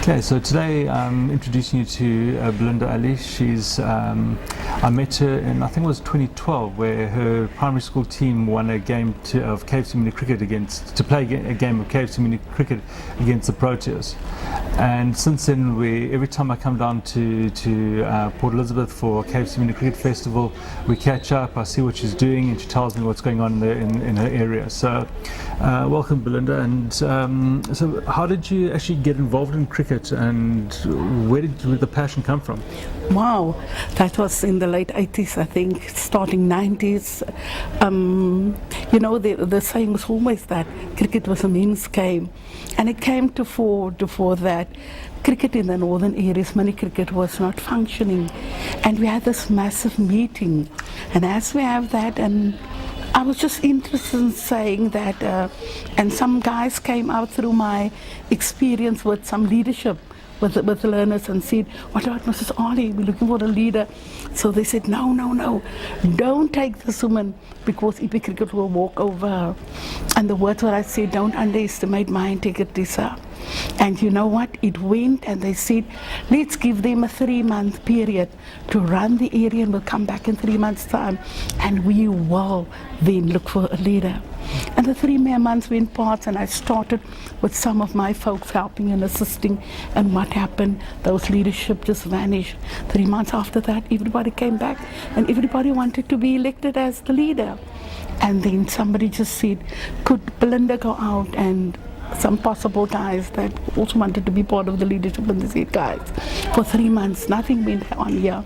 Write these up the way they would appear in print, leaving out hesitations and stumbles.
Okay, so today I'm introducing you to Belinda Allie. I met her in, I think it was 2012, where her primary school team won a game of KFC Mini Cricket against the Proteas. And since then, every time I come down to Port Elizabeth for KFC Mini Cricket Festival, we catch up, I see what she's doing, and she tells me what's going on in her area. So welcome, Belinda. And so how did you actually get involved in cricket, and where did the passion come from? Wow, that was in the late 80s, I think, starting 90s. You know, the saying was always that cricket was a men's game, and it came to fore that cricket in the northern areas, mini cricket, was not functioning, and we had this massive meeting, and as we have that, and I was just interested in saying that, and some guys came out through my experience with some leadership with the learners and said, "What about Mrs. Allie? We're looking for a leader." So they said, no, don't take this woman, because EP Cricket will walk over her. And the words what I said, don't underestimate my integrity, sir. And you know what? It went, and they said, let's give them a 3-month period to run the area, and we'll come back in 3 months' time, and we will then look for a leader. And the 3 months went past, and I started with some of my folks helping and assisting. And what happened? Those leadership just vanished. 3 months after that, everybody came back, and everybody wanted to be elected as the leader. And then somebody just said, could Belinda go out, and some possible guys that also wanted to be part of the leadership, and they said, guys, for 3 months, nothing went on here.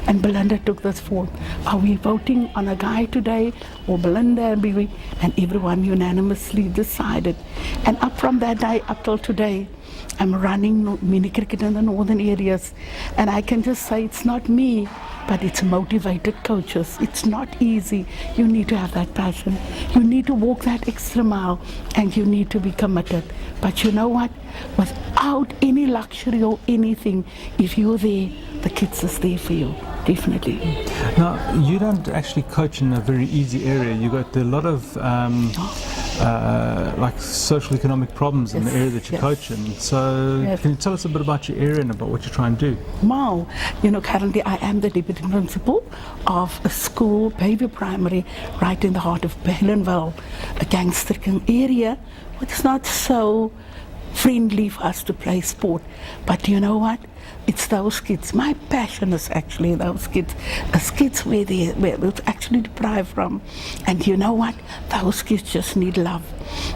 And Belinda took this forward. Are we voting on a guy today, or Belinda? And everyone unanimously decided. And up from that day up till today, I'm running mini cricket in the northern areas. And I can just say it's not me, but it's motivated coaches. It's not easy. You need to have that passion. You need to walk that extra mile, and you need to be committed. But you know what? Without any luxury or anything, if you're there, the kids is there for you, definitely. Now, you don't actually coach in a very easy area. You got a lot of like social economic problems in the area that you coach in. So can you tell us a bit about your area and about what you're trying to do? Wow, you know, currently I am the deputy principal of a school, Baby Primary, right in the heart of Belinda, a gang-stricken area, which is not so friendly for us to play sport. But you know what? It's those kids. My passion is actually those kids. It's kids where it's actually deprived from. And you know what? Those kids just need love.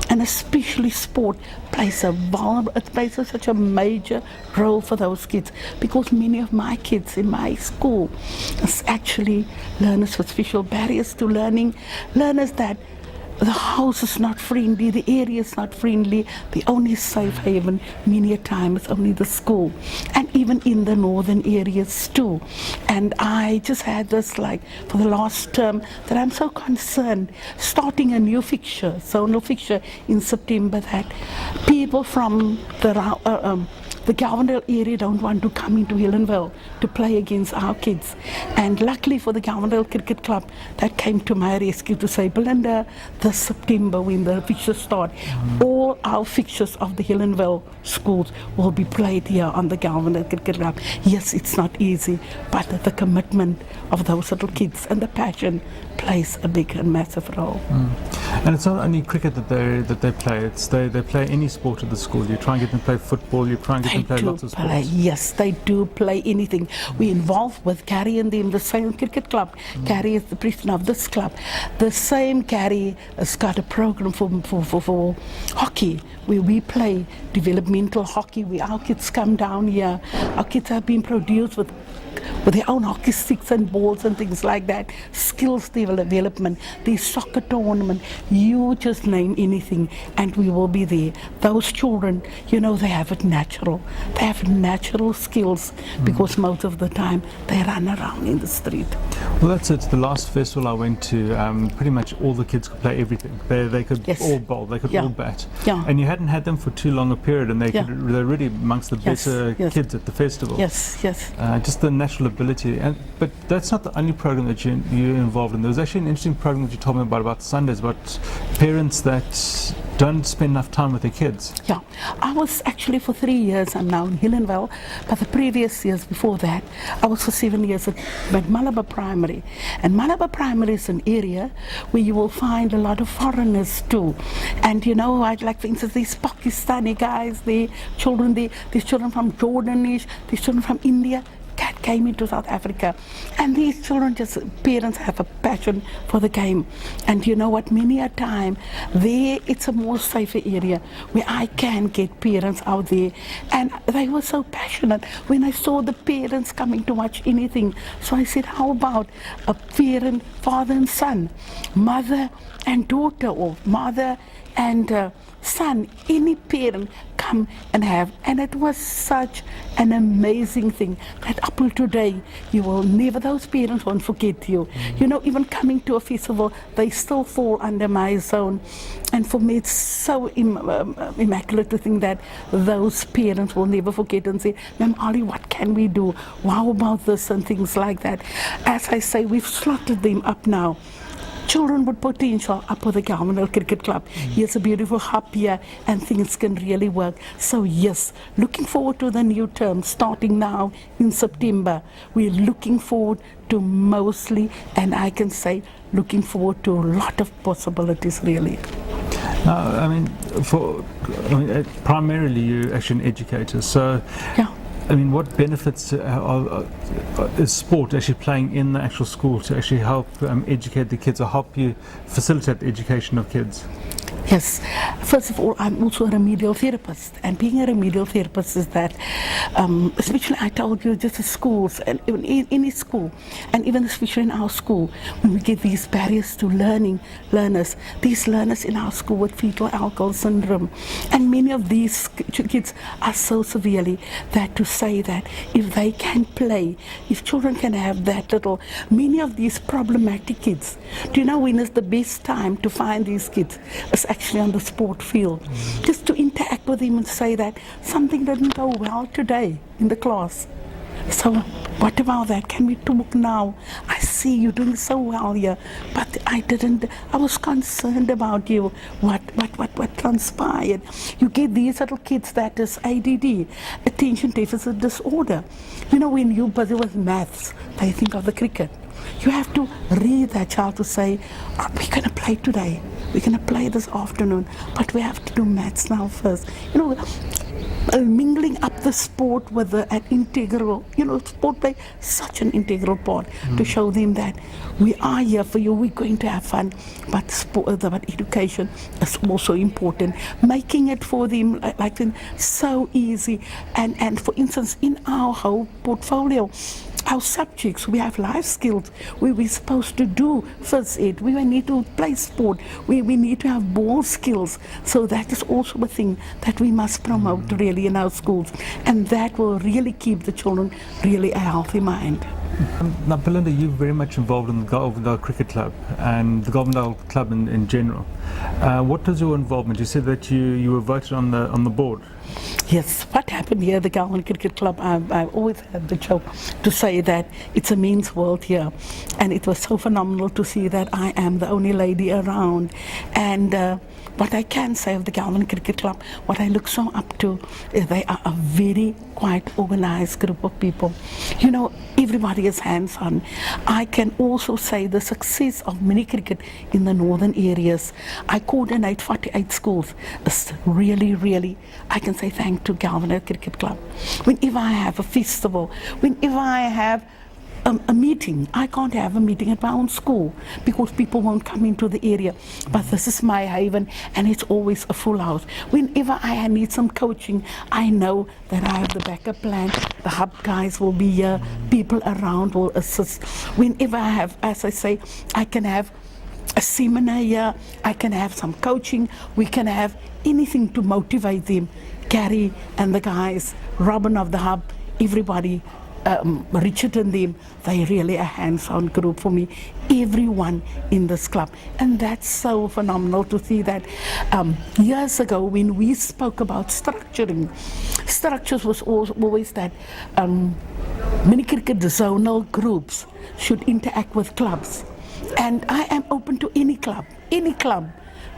And especially sport plays such a major role for those kids, because many of my kids in my school is actually learners with special barriers to learning, learners that the house is not friendly, the area is not friendly, the only safe haven many a time is only the school, and even in the northern areas too. And I just had this, like, for the last term, that I'm so concerned, starting a new fixture, zonal fixture in September, that people from the Galvindale area don't want to come into Hillenville to play against our kids. And luckily for the Galvindale Cricket Club, that came to my rescue to say, Belinda, this September when the fixtures start, all our fixtures of the Hillenville schools will be played here on the Galvindale Cricket Club. Yes, it's not easy, but the commitment of those little kids and the passion plays a big and massive role. And it's not only cricket that they play. It's they play any sport at the school. You try and get them to play football. You try and get them to play lots of sports. Yes, they do play anything. We involved with Gary and them, the same cricket club. Gary is the president of this club. The same Gary has got a program for hockey, where we play developmental hockey, where our kids come down here. Our kids have been produced with their own hockey sticks and balls and things like that, skills development, the soccer tournament, you just name anything and we will be there. Those children, you know, they have it natural. They have natural skills because most of the time they run around in the street. Well, that's it. The last festival I went to, pretty much all the kids could play everything. They could all bowl, they could all bat. And you hadn't had them for too long a period, and they're really amongst the better kids at the festival. Yes. Just the natural ability. But that's not the only program that you're involved in. There was actually an interesting program that you told me about Sundays, about parents that don't spend enough time with their kids. Yeah, I was actually for 3 years, I'm now in Hillenville, but the previous years before that, I was for 7 years at Malabar Primary. And Malabar Primary is an area where you will find a lot of foreigners too. And you know, I'd like, for instance, these Pakistani guys, these children from Jordanish, these children from India, that came into South Africa. And these children, just parents have a passion for the game. And you know what, many a time there it's a more safer area where I can get parents out there, and they were so passionate when I saw the parents coming to watch anything. So I said, how about a parent, father and son, mother and daughter, or mother and son, any parent come and have. And it was such an amazing thing that up till today you will never, those parents won't forget you. You know, even coming to a festival, they still fall under my zone. And for me it's so immaculate to think that those parents will never forget and say, Ma'am Ali, what can we do? How about this? And things like that. As I say, we've slotted them up now. Children with potential up with the Government Cricket Club. Here's a beautiful hub here, and things can really work. So yes, looking forward to the new term starting now in September. We're looking forward to mostly, and I can say looking forward to a lot of possibilities really. I mean, primarily you're actually an educator, so Yeah. I mean, what benefits is sport actually playing in the actual school to actually help educate the kids, or help you facilitate the education of kids? Yes, first of all, I'm also a remedial therapist, and being a remedial therapist is that, especially I told you, just the schools, and even in any school, and even especially in our school, when we get these barriers to learners, these learners in our school with fetal alcohol syndrome, and many of these kids are so severely that to say that if they can play, if children can have that little, many of these problematic kids, do you know when is the best time to find these kids? It's actually on the sport field, just to interact with them and say that something didn't go well today in the class. So what about that? Can we talk now? I see you doing so well here, but I was concerned about you. What transpired? You get these little kids that is ADD, attention deficit disorder. You know, when you're busy with maths, they think of the cricket. You have to read that child to say, oh, we're going to play today. We're going to play this afternoon, but we have to do maths now first. You know, mingling up the sport with an integral, you know, sport play such an integral part to show them that we are here for you, we're going to have fun, but sport, but education is also important. Making it for them like so easy, and for instance, in our whole portfolio, our subjects, we have life skills, we're supposed to do first aid, we need to play sport, we need to have ball skills. So that is also a thing that we must promote really in our schools, and that will really keep the children really a healthy mind. Now, Belinda, you're very much involved in the Government Cricket Club and the Government Club in general. What was your involvement? You said that you were voted on the board. Yes, what happened here, the Government Cricket Club, I've always had the joke to say that it's a men's world here, and it was so phenomenal to see that I am the only lady around. And what I can say of the Government Cricket Club, what I look so up to, is they are a very quite organized group of people. You know, everybody is hands-on. I can also say the success of mini cricket in the northern areas. I coordinate 48 schools. It's really, I can say thank to Government Cricket Club. Whenever I have a festival, whenever I have a meeting, I can't have a meeting at my own school because people won't come into the area, but this is my haven, and it's always a full house. Whenever I need some coaching, I know that I have the backup plan. The hub guys will be here, people around will assist. Whenever I have, as I say, I can have a seminar here, I can have some coaching, we can have anything to motivate them. Gary and the guys, Robin of the hub, everybody, Richard and them, they really a hands-on group for me, everyone in this club. And that's so phenomenal to see that. Years ago when we spoke about structures was always that mini cricket zonal groups should interact with clubs. And I am open to any club.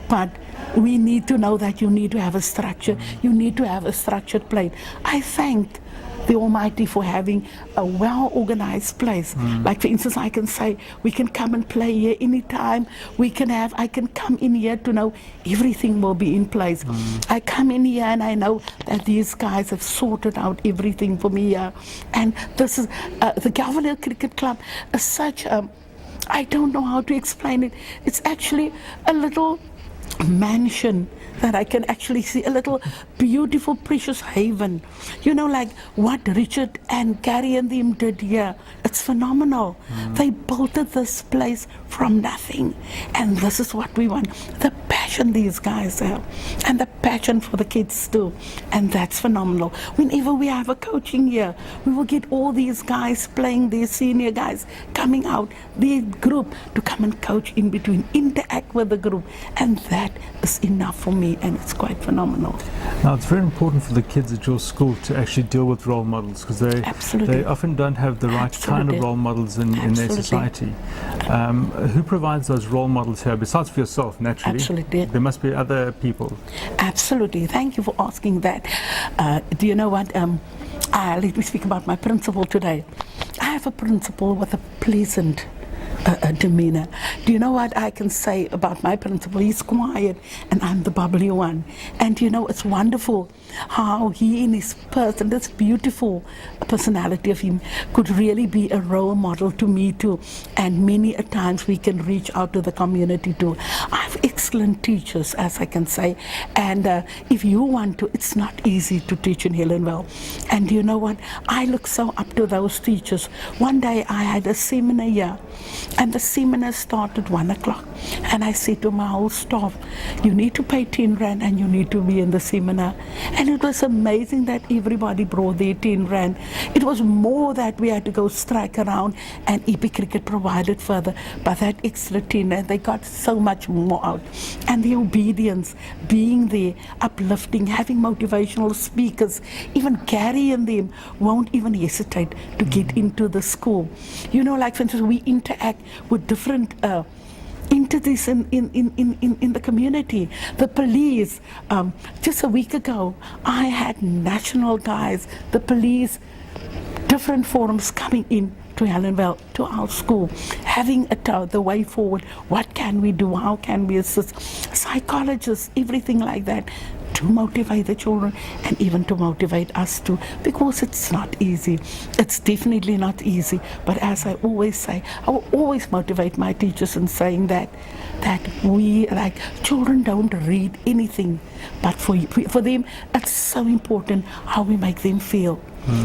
But we need to know that you need to have a structure. You need to have a structured play. I thank the Almighty for having a well-organized place. Like, for instance, I can say, we can come and play here anytime. I can come in here to know everything will be in place. I come in here and I know that these guys have sorted out everything for me here. And this is, the Governor Cricket Club is such a, I don't know how to explain it. It's actually a little mansion that I can actually see, a little beautiful, precious haven. You know, like what Richard and Gary and them did here. It's phenomenal. They built this place from nothing. And this is what we want. The passion these guys have. And the passion for the kids too. And that's phenomenal. Whenever we have a coaching here, we will get all these guys playing, these senior guys coming out, the group, to come and coach in between, interact with the group. And that is enough for me. And it's quite phenomenal. Now, it's very important for the kids at your school to actually deal with role models, because they often don't have the right kind of role models in their society. Who provides those role models here, besides for yourself, naturally? Absolutely. There must be other people. Absolutely. Thank you for asking that. Do you know what? Let me speak about my principal today. I have a principal with a pleasant demeanor. Do you know what I can say about my principal? He's quiet and I'm the bubbly one. And you know, it's wonderful how he in his person, this beautiful personality of him, could really be a role model to me too. And many a times we can reach out to the community too. I have excellent teachers, as I can say. And if you want to, it's not easy to teach in Helenville. And you know what? I look so up to those teachers. One day I had a seminar here. And the seminar started 1 o'clock. And I said to my whole staff, you need to pay 10 rand and you need to be in the seminar. And it was amazing that everybody brought their 10 rand. It was more that we had to go strike around, and EP Cricket provided further. But that extra 10 rand, they got so much more out. And the obedience, being there, uplifting, having motivational speakers. Even Gary and them won't even hesitate to get into the school. You know, like for instance, we interact with different entities in the community. The police, just a week ago, I had national guys, the police, different forums coming in to Helenville, to our school, having the way forward. What can we do? How can we assist? Psychologists, everything like that, to motivate the children and even to motivate us too, because it's not easy. It's definitely not easy. But as I always say, I will always motivate my teachers in saying that we, like, children don't read anything, but for them it's so important how we make them feel.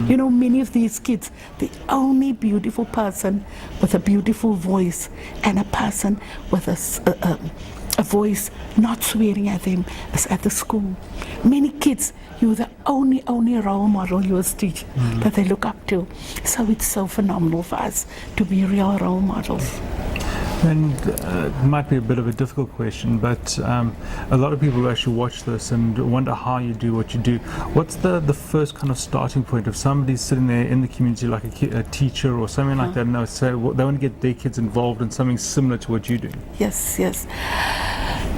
You know, many of these kids, the only beautiful person with a beautiful voice and a person with a voice not swearing at them is at the school. Many kids, you're the only role model you as teacher that they look up to. So it's so phenomenal for us to be real role models. And it might be a bit of a difficult question, but a lot of people who actually watch this and wonder how you do what you do. What's the first kind of starting point if somebody's sitting there in the community, like a teacher or something like that, and they say they want to get their kids involved in something similar to what you do? Yes.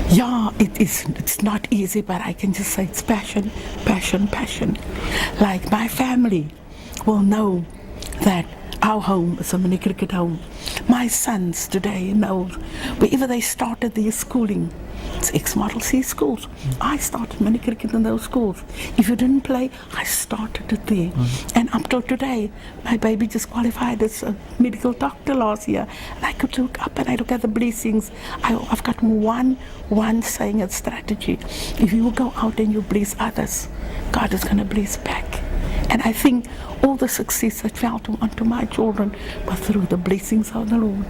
Yeah, it's not easy, but I can just say it's passion. Like, my family will know that our home is a mini cricket home. My sons today know, wherever they started their schooling, it's ex-Model C schools. I started mini cricket in those schools. If you didn't play, I started it there. And up till today, my baby just qualified as a medical doctor last year. And I could look up and I look at the blessings. I've got one saying and strategy. If you go out and you bless others, God is going to bless back. And I think all the success that fell onto my children was through the blessings of the Lord.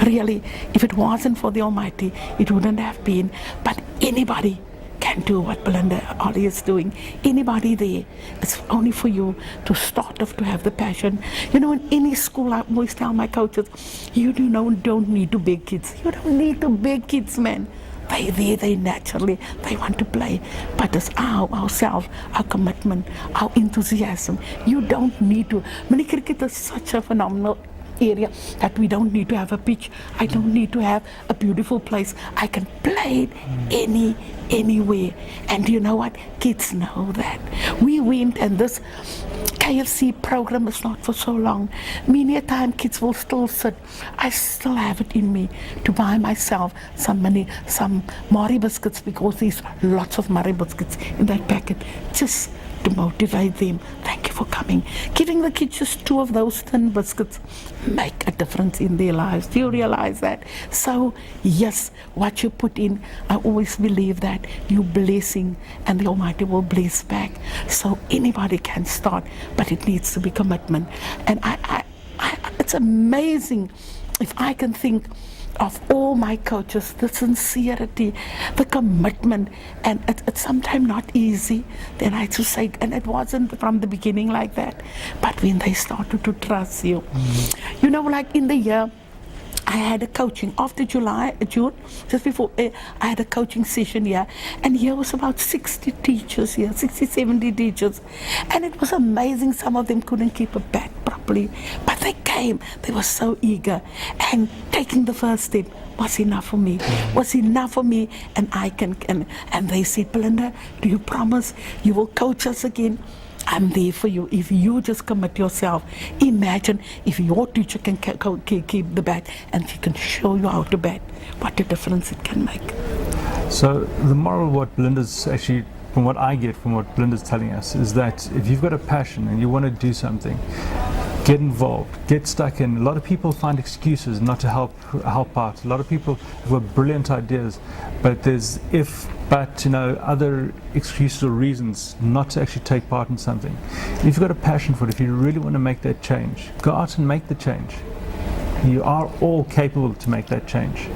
Really, if it wasn't for the Almighty, it wouldn't have been. But anybody can do what Belinda Allie is doing. Anybody there. It's only for you to start off, to have the passion. You know, in any school, I always tell my coaches, you don't need to beg kids. You don't need to beg kids, man. they naturally, they want to play. But it's ourselves, our commitment, our enthusiasm. You don't need to. Mini cricket is such a phenomenal area that we don't need to have a pitch. I don't need to have a beautiful place. I can play it anywhere. And you know what? Kids know that. We went, and this KFC program is not for so long. Many a time kids will still sit. I still have it in me to buy myself some Marie biscuits, because there's lots of Marie biscuits in that packet, just to motivate them. Thank you for coming. Giving the kids just 2 of those thin biscuits make a difference in their lives. Do you realize that? So yes, what you put in, I always believe that you're blessing, and the Almighty will bless back. So anybody can start, but it needs to be commitment. And I it's amazing if I can think of all my coaches, the sincerity, the commitment, and it's sometimes not easy, then I have to say, and it wasn't from the beginning like that, but when they started to trust you. You know, like in the year, I had a coaching after June, just before, I had a coaching session here, and here was about 60 teachers here, 60, 70 teachers, and it was amazing. Some of them couldn't keep a bat properly, but they came, they were so eager, and taking the first step was enough for me, and and they said, Belinda, do you promise you will coach us again? I'm there for you if you just commit yourself. Imagine if your teacher can keep the bat, and she can show you how to bat, what a difference it can make. So the moral of what Belinda's actually, from what I get from what Belinda's telling us, is that if you've got a passion and you want to do something, get involved, get stuck in. A lot of people find excuses not to help out. A lot of people have got brilliant ideas, but there's other excuses or reasons not to actually take part in something. If you've got a passion for it, if you really want to make that change, go out and make the change. You are all capable to make that change.